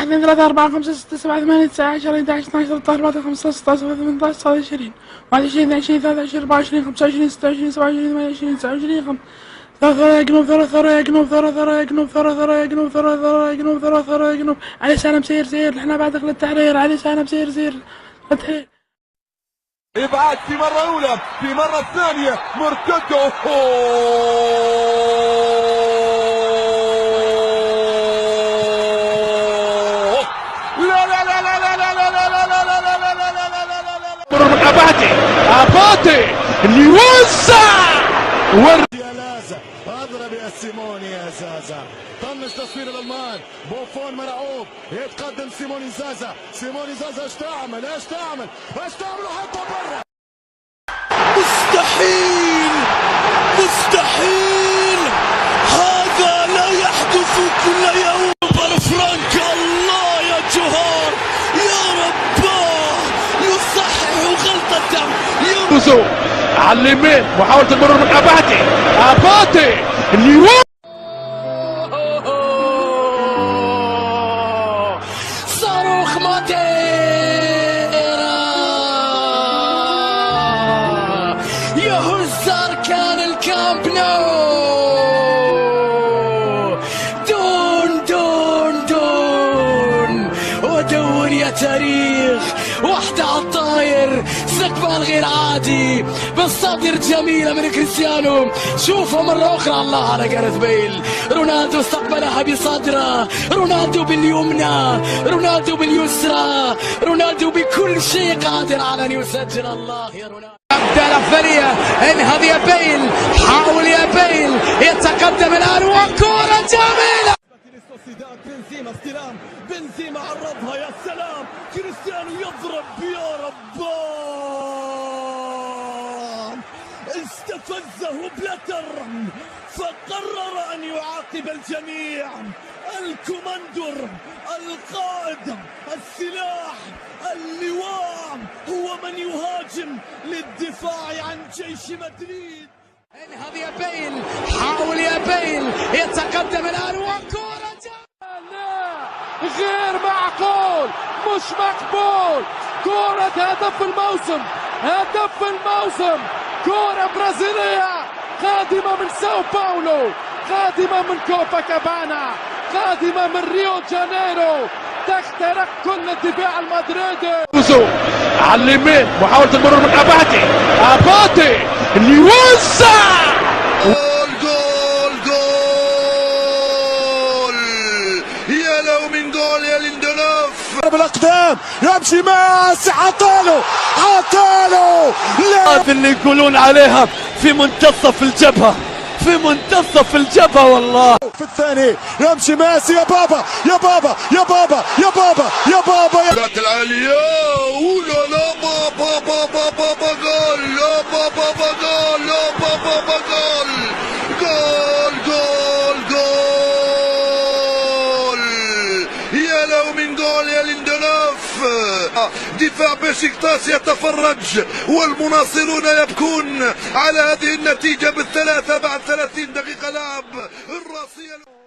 1 2 3 4 5 6 7 8 9 10 11 12 13 14 15 16 17 18 20 21 22 23 24 25 26 27 28 29 ثرى يا جنوب ثرى يا جنوب ثرى يا جنوب ثرى يا جنوب ثرى يا جنوب ثرى يا جنوب علي سالم سير احنا بعدك للتحرير علي سالم سير للتحرير. ابعاد في مرة أولى في مرة ثانية مرتده لا لا لا لا لا لا لا لا لا لا لا لا لا لا لا لا لا أباتي يوزع يا لازا اضرب يا سيموني يا زازا. طنش تصوير الالمان، بوفون مرعوب، يتقدم سيموني زازا ايش تعمل وحطه برا. مستحيل هذا لا يحدث كل يوم. فرانك الله يا جوهر يا رباه يصحح غلطته. يوزو على اليمين محاولة المرور من أباتي صاروخ ماتيرا يهز أركان الكامب نو. ودون يا تاريخ واحدة على الطاير، استقبال غير عادي بالصدر جميلة من كريستيانو. شوفوا مرة أخرى الله على جاريث بيل. رونالدو استقبلها بصدره، رونالدو باليمنى، رونالدو باليسرى، رونالدو بكل شيء قادر على أن يسجل. الله يا رونالدو. أبدأ الأفضلية، انهض يا بيل، حاول يا بيل، يتقدم الآن وكرة جميلة. بنزيما استلام، بنزيما عرضها يا سلام، كريستيانو يضرب يا ربان. استفزه بلاتر فقرر ان يعاقب الجميع. الكوماندور، القائد، السلاح، اللواء هو من يهاجم للدفاع عن جيش مدريد. انهض يا بيل، حاول يا بيل، يتقدم الآن وكرة غير معقول، مش مقبول. كرة هدف الموسم، كرة برازيلية قادمة من ساو باولو، قادمة من كوبا كابانا، قادمة من ريو جانيرو، تخترق كل الدفاع المدريدي. على اليمين محاولة المرور من أباتي يوزع. بالاقدام يمشي ماسي حطاله لا اللي يقولون عليها في منتصف الجبهة والله. في الثاني يمشي ماسي يا بابا العالية ولا لا بابا جول، يا بابا جول، يا بابا جول، يا لو من جول يا ليندلوف. دفاع بشكتاش يتفرج والمناصرون يبكون على هذه النتيجة بالثلاثة بعد 30 دقيقة لعب الراسية.